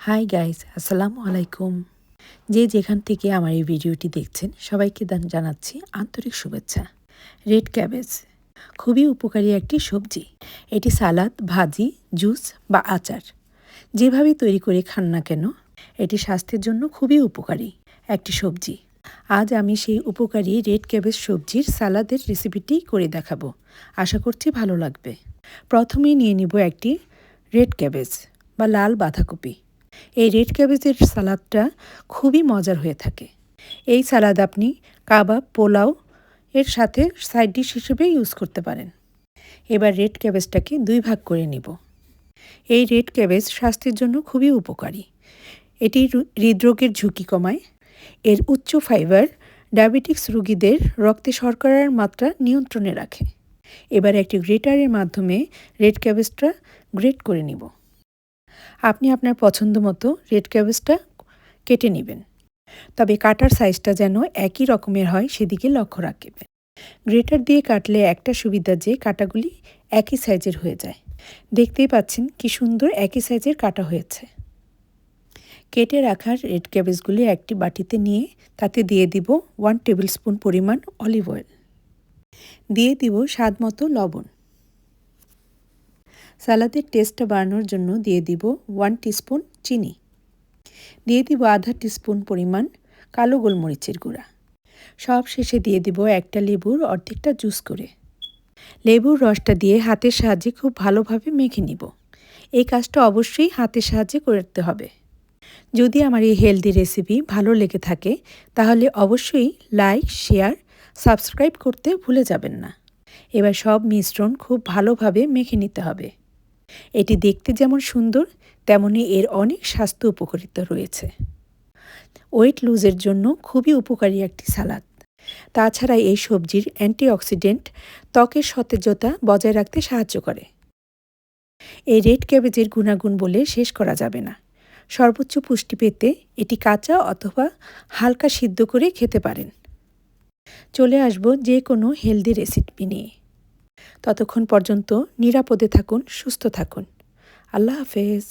Hi guys, আসসালামু আলাইকুম। যে যেখান থেকে আমার এই ভিডিওটি দেখছেন সবাইকে জানাচ্ছি আন্তরিক শুভেচ্ছা। রেড ক্যাবেজ খুবই উপকারী একটি সবজি। এটি সালাদ, ভাজি, জুস বা আচার যেভাবে তৈরি করে খান না কেন, এটি স্বাস্থ্যের জন্য খুবই উপকারী একটি সবজি। আজ আমি সেই উপকারী রেড ক্যাবেজ সবজির সালাদের রেসিপিটি করে দেখাবো। আশা করছি ভালো লাগবে। প্রথমেই নিয়ে নিব একটি রেড ক্যাবেজ বা লাল বাঁধাকপি। এই রেড ক্যাবেজের সালাদটা খুবই মজার হয়ে থাকে। এই সালাদ আপনি কাবাব, পোলাও এর সাথে সাইড ডিশ হিসেবে ইউজ করতে পারেন। এবার রেড ক্যাবেজটাকে 2 ভাগ করে নিব। এই রেড ক্যাবেজ স্বাস্থ্যের জন্য খুবই উপকারী। এটি হৃদরোগের ঝুঁকি কমায়। এর উচ্চ ফাইবার ডায়াবেটিক্স রোগীদের রক্তে শর্করার মাত্রা নিয়ন্ত্রণে রাখে। এবার একটি গ্রেটারের মাধ্যমে রেড ক্যাবেজটা গ্রেট করে নিব। আপনি আপনার পছন্দ মতো রেড ক্যাবেজটা কেটে নেবেন, তবে কাটার সাইজটা যেন একই রকমের হয় সেদিকে লক্ষ্য রাখবেন। গ্রেটার দিয়ে কাটলে একটা সুবিধা যে কাটাগুলি একই সাইজের হয়ে যায়। দেখতেই পাচ্ছেন কি সুন্দর একই সাইজের কাটা হয়েছে। কেটে রাখা রেড ক্যাবেজগুলি একটি বাটিতে নিয়ে তাতে দিয়ে দিব 1 টেবিল স্পুন পরিমাণ অলিভ অয়েল, দিয়ে দিব স্বাদ মতো লবণ। সালাদের টেস্টটা বাড়ানোর জন্য দিয়ে দিব 1 টিস্পুন চিনি, দিয়ে দিব আধা টিস্পুন পরিমাণ কালো গোলমরিচের গুঁড়া। সব শেষে দিয়ে দিব একটা লেবুর অর্ধেকটা জুস করে। লেবুর রসটা দিয়ে হাতের সাহায্যে খুব ভালোভাবে মেখে নিব। এই কাজটা অবশ্যই হাতের সাহায্যে করতে হবে। যদি আমার এই হেলদি রেসিপি ভালো লেগে থাকে তাহলে অবশ্যই লাইক, শেয়ার, সাবস্ক্রাইব করতে ভুলে যাবেন না। এবার সব মিশ্রণ খুব ভালোভাবে মেখে নিতে হবে। এটি দেখতে যেমন সুন্দর তেমনি এর অনেক স্বাস্থ্য উপকারিতা রয়েছে। ওয়েট লুজের জন্য খুবই উপকারী একটি সালাদ। তাছাড়া এই সবজির অ্যান্টিঅক্সিডেন্ট ত্বকের সতেজতা বজায় রাখতে সাহায্য করে। এই রেড ক্যাবেজের গুণাগুণ বলে শেষ করা যাবে না। সর্বোচ্চ পুষ্টি পেতে এটি কাঁচা অথবা হালকা সিদ্ধ করে খেতে পারেন। চলে আসব যে কোনো হেলদি রেসিপি নিয়ে। ততক্ষণ পর্যন্ত নিরাপদে থাকুন, সুস্থ থাকুন। আল্লাহ হাফেজ।